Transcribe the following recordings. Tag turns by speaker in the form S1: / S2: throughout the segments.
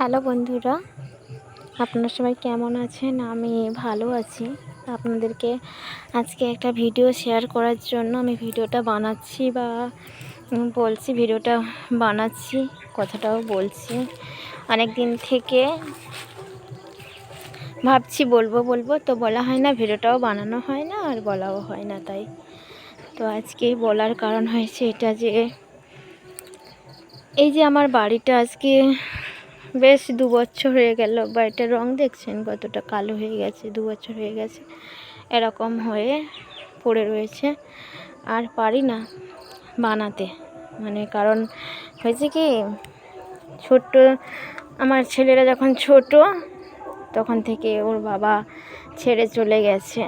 S1: Hello বন্ধুরা, আপনারা সবাই কেমন আছেন? আমি ভালো আছি। আপনাদেরকে আজকে একটা ভিডিও শেয়ার করার জন্য আমি ভিডিওটা বানাচ্ছি বা বলছি ভিডিওটা বানাচ্ছি, কথাটাও বলছি। অনেক দিন থেকে ভাবছি বলবো তো বলা হয় না, ভিডিওটাও বানানো হয় না আর বলাও হয় না। তাই তো আজকেই বলার কারণ হয়েছে এটা যে এই যে আমার বাড়িটা আজকে বেশ 2 বছর হয়ে গেল। বাড়িটার রং দেখছেন কতটা কালো হয়ে গেছে, 2 বছর হয়ে গেছে এরকম হয়ে পড়ে রয়েছে। আর পারি না বানাতে, কারণ হয়েছে কি, ছোট্ট আমার ছেলেরা যখন ছোট তখন থেকে ওর বাবা ছেড়ে চলে গেছে।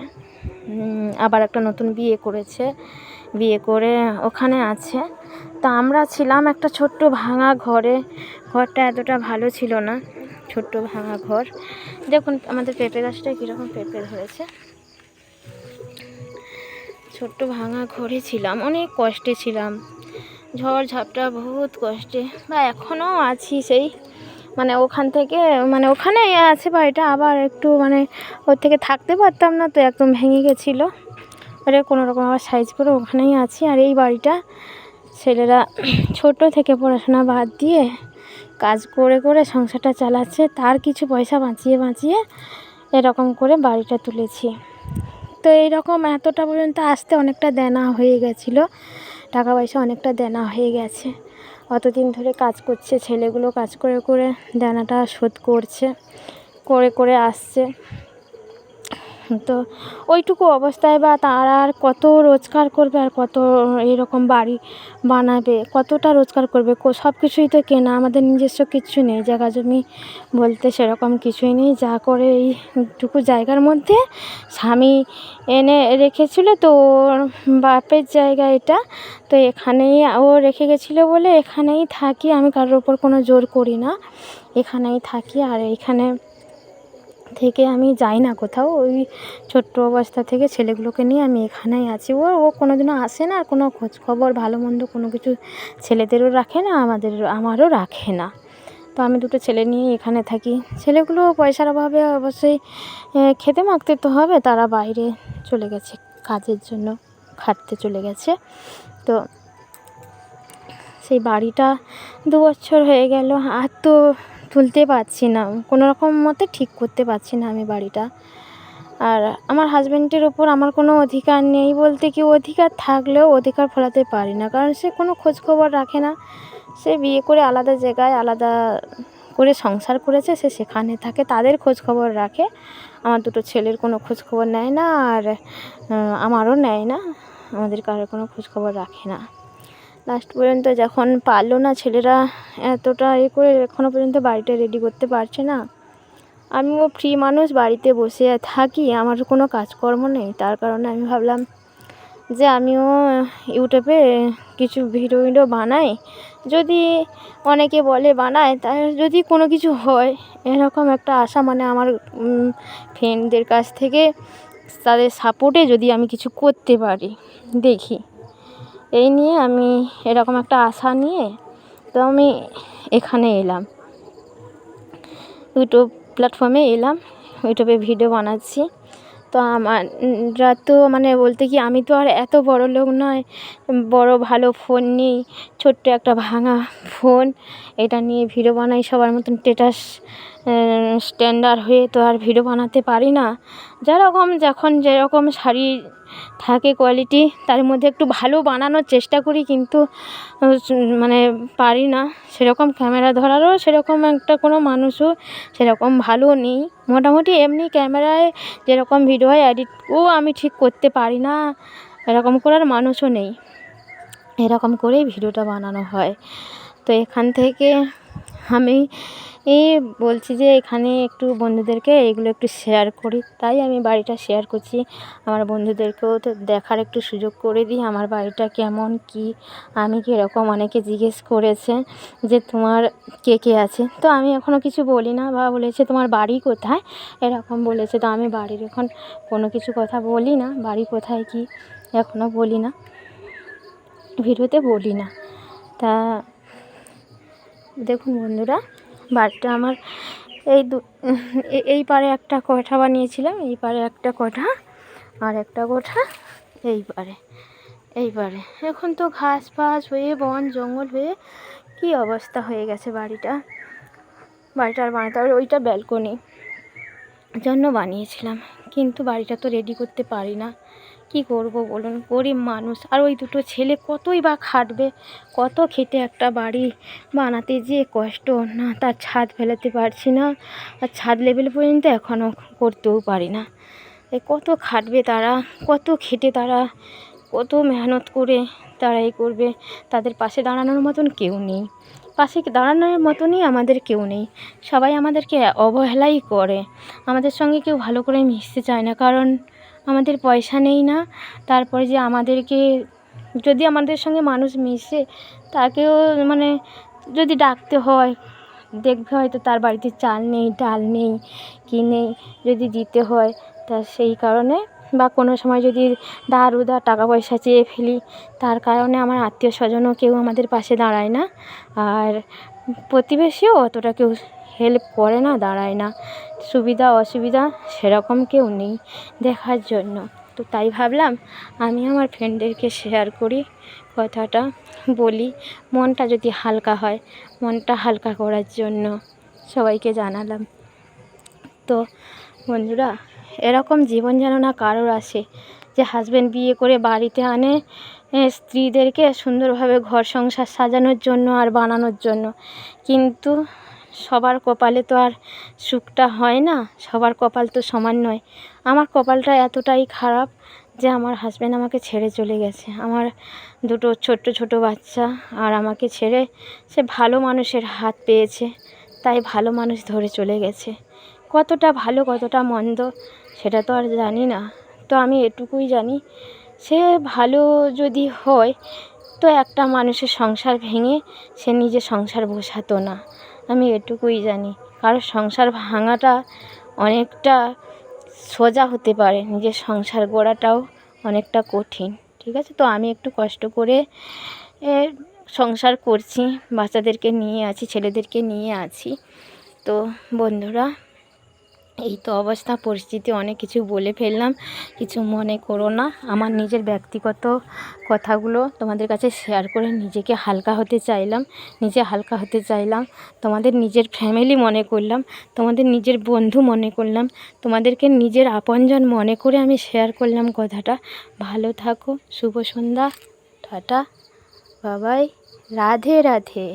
S1: আবার একটা নতুন বিয়ে করেছে, বিয়ে করে ওখানে আছে। তা আমরা ছিলাম একটা ছোট্ট ভাঙা ঘরে। ঘরটা এতটা ভালো ছিল না, ছোট্ট ভাঙা ঘর। দেখুন আমাদের পেঁপে গাছটা কীরকম পেঁপে ধরেছে। ছোট্ট ভাঙা ঘরে ছিলাম, অনেক কষ্টে ছিলাম, ঝড় ঝাপটা বহুত কষ্টে, বা এখনও আছি সেই ওখান থেকে ওখানেই আছে বাড়িটা। আবার একটু ওর থেকে থাকতে পারতাম না, তো একদম ভেঙে গেছিলো। ওটা কোনো রকম আবার সাইজ করে ওখানেই আছি। আর এই বাড়িটা ছেলেরা ছোট থেকে পড়াশোনা বাদ দিয়ে কাজ করে করে সংসারটা চালাচ্ছে, তার কিছু পয়সা বাঁচিয়ে এরকম করে বাড়িটা তুলেছি। তো এইরকম এতটা পর্যন্ত আসতে অনেকটা দেনা হয়ে গেছিলো, টাকা পয়সা অনেকটা দেনা হয়ে গেছে। অতদিন ধরে কাজ করছে, ছেলেগুলো কাজ করে করে দেনাটা শোধ করে আসছে। তো ওইটুকু অবস্থায় বা তারা আর কত রোজগার করবে, আর কত এরকম বাড়ি বানাবে, কতটা রোজগার করবে? সব কিছুই তো কেনা, আমাদের নিজস্ব কিচ্ছু নেই, জায়গা জমি বলতে সেরকম কিছুই নেই। যা করে এইটুকু জায়গার মধ্যে স্বামী এনে রেখেছিল, তো ওর বাপের জায়গা এটা, তো এখানেই ও রেখে গেছিলো বলে এখানেই থাকি। আমি কারোর ওপর কোনো জোর করি না, এখানেই থাকি। আর এইখানে থেকে আমি যাই না কোথাও। ওই ছোট্ট অবস্থা থেকে ছেলেগুলোকে নিয়ে আমি এখানেই আছি। ও কোনোদিনও আসে না, আর কোনো খোঁজ খবর ভালো মন্দ কোনো কিছু ছেলেদেরও রাখে না, আমারও রাখে না। তো আমি দুটো ছেলে নিয়ে এখানে থাকি। ছেলেগুলো পয়সার অভাবে অবশ্যই খেতে মাখতে তো হবে, তারা বাইরে চলে গেছে কাজের জন্য, খাটতে চলে গেছে। তো সেই বাড়িটা 2 বছর হয়ে গেল, আর তো তুলতে পারছি না, কোনো রকম মতে ঠিক করতে পারছি না আমি বাড়িটা। আর আমার হাজব্যান্ডের ওপর আমার কোনো অধিকার নেই বলতে কি, অধিকার থাকলেও অধিকার ফলাতে পারি না, কারণ সে কোনো খোঁজ খবর রাখে না। সে বিয়ে করে আলাদা জায়গায় আলাদা করে সংসার করেছে, সে সেখানে থাকে, তাদের খোঁজ খবর রাখে। আমার দুটো ছেলের কোনো খোঁজ খবর নেয় না, আর আমারও নেয় না, আমাদের কারোর কোনো খোঁজ খবর রাখে না। লাস্ট পর্যন্ত যখন পারলো না ছেলেরা, এতটা করে এখনও পর্যন্ত বাড়িটা রেডি করতে পারছে না। আমিও ফ্রি মানুষ, বাড়িতে বসে থাকি, আমার কোনো কাজকর্ম নেই। তার কারণে আমি ভাবলাম যে আমিও ইউটিউবে কিছু ভিডিও বানাই, যদি অনেকে বলে বানায়, তা যদি কোনো কিছু হয়, এরকম একটা আশা, আমার ফ্রেন্ডদের কাছ থেকে তাদের সাপোর্টে যদি আমি কিছু করতে পারি, দেখি, এই নিয়ে আমি এরকম একটা আশা নিয়ে তো আমি এখানে এলাম, ইউটিউব প্ল্যাটফর্মে এলাম, ইউটিউবে ভিডিও বানাচ্ছি। তো আমরা তো বলতে কি, আমি তো আর এত বড় লোক নয়, বড় ভালো ফোন নেই, ছোট্ট একটা ভাঙা ফোন, এটা নিয়ে ভিডিও বানাই সবার মতন স্ট্যাটাস স্ট্যান্ডার্ড হয়ে তো আর ভিডিও বানাতে পারি না। যখন যেরকম শাড়ি থাকে কোয়ালিটি, তার মধ্যে একটু ভালো বানানোর চেষ্টা করি, কিন্তু পারি না। সেরকম ক্যামেরা ধরারও সেরকম একটা কোনো মানুষও সেরকম ভালো নেই। মোটামুটি এমনি ক্যামেরায় যেরকম ভিডিও হয় এডিটও আমি ঠিক করতে পারি না, এরকম করার মানুষও নেই। এরকম করেই ভিডিওটা বানানো হয়। তো এখান থেকে আমি বলছি যে এখানে একটু বন্ধুদেরকে এগুলো একটু শেয়ার করি, তাই আমি বাড়িটা শেয়ার করছি। আমার বন্ধুদেরকেও তো দেখার একটু সুযোগ করে দিই আমার বাড়িটা কেমন, কি আমি কীরকম। অনেকে জিজ্ঞেস করেছে যে তোমার কে কে আছে, তো আমি এখনও কিছু বলি না, বা বলেছে তোমার বাড়ি কোথায়, এরকম বলেছে। তো আমি বাড়ির এখন কোনো কিছু কথা বলি না, বাড়ি কোথায় কি এখনও বলি না, ভিডিওতে বলি না। তা দেখুন বন্ধুরা, বাড়িটা আমার এই পারে একটা কোঠা বানিয়েছিলাম, এই পারে একটা কোঠা, আর একটা কোঠা এইবারে এখন তো ঘাস ফাস হয়ে বন জঙ্গল হয়ে কি অবস্থা হয়ে গেছে বাড়িটা আর বানাতে হবে। ওইটা ব্যালকনি জন্য বানিয়েছিলাম, কিন্তু বাড়িটা তো রেডি করতে পারি না। কি করব বলুন, গরিব মানুষ, আর ওই দুটো ছেলে কতই বা খাটবে, কত খেটে একটা বাড়ি বানাতে যে কষ্ট না, তার ছাদ ফেলাতে পারছি না, আর ছাদ লেভেল পর্যন্ত এখনও করতেও পারি না। কত খাটবে তারা, কত খেটে তারা, কত মেহনত করে তারা এই করবে। তাদের পাশে দাঁড়ানোর মতন কেউ নেই, পাশে দাঁড়ানোর মতনই আমাদের কেউ নেই। সবাই আমাদেরকে অবহেলাই করে, আমাদের সঙ্গে কেউ ভালো করে মিশতে চায় না, কারণ আমাদের পয়সা নেই না। তারপরে যে আমাদেরকে যদি আমাদের সঙ্গে মানুষ মিশে, তাকেও মানে যদি ডাকতে হয়, দেখবে হয়তো তার বাড়িতে চাল নেই, ডাল নেই, কি নেই, যদি দিতে হয় তা সেই কারণে, বা কোনো সময় যদি ধার উধার টাকা পয়সা চেয়ে ফেলি, তার কারণে আমার আত্মীয় স্বজনও কেউ আমাদের পাশে দাঁড়ায় না, আর প্রতিবেশীও অতটা কেউ হেল্প করে না, দাঁড়ায় না। সুবিধা অসুবিধা সেরকম কেউ নেই দেখার জন্য। তো তাই ভাবলাম আমি আমার ফ্রেন্ডদেরকে শেয়ার করি, কথাটা বলি, মনটা যদি হালকা হয়, মনটা হালকা করার জন্য সবাইকে জানালাম। তো বন্ধুরা, এরকম জীবন যেন না কারোর আসে, যে হাজব্যান্ড বিয়ে করে বাড়িতে আনে স্ত্রীদেরকে সুন্দরভাবে ঘর সংসার সাজানোর জন্য আর বানানোর জন্য, কিন্তু সবার কপালে তো আর সুখটা হয় না, সবার কপাল তো সমান নয়। আমার কপালটা এতটাই খারাপ যে আমার হাজব্যান্ড আমাকে ছেড়ে চলে গেছে, আমার দুটো ছোট্ট ছোট বাচ্চা, আর আমাকে ছেড়ে সে ভালো মানুষের হাত পেয়েছে, তাই ভালো মানুষ ধরে চলে গেছে। কতটা ভালো কতটা মন্দ সেটা তো আর জানি না। তো আমি এটুকুই জানি, সে ভালো যদি হয় তো একটা মানুষের সংসার ভেঙে সে নিজের সংসার বসাতো না। আমি এটুকুই জানি, কারণ সংসার ভাঙাটা অনেকটা সোজা হতে পারে, নিজের সংসার গড়াটাও অনেকটা কঠিন। ঠিক আছে, তো আমি একটু কষ্ট করে সংসার করছি, বাচ্চাদেরকে নিয়ে আছি, ছেলেদেরকে নিয়ে আছি। তো বন্ধুরা, এই তো অবস্থা পরিস্থিতি, অনেক কিছু বলে ফেললাম, কিছু মনে করো না। আমার নিজের ব্যক্তিগত কথাগুলো তোমাদের কাছে শেয়ার করে নিজেকে হালকা হতে চাইলাম, নিজে হালকা হতে চাইলাম। তোমাদের নিজের ফ্যামিলি মনে করলাম, তোমাদের নিজের বন্ধু মনে করলাম, তোমাদেরকে নিজের আপনজন মনে করে আমি শেয়ার করলাম কথাটা। ভালো থাকো, শুভ সন্ধ্যা, টাটা, বাবাই, রাধে রাধে।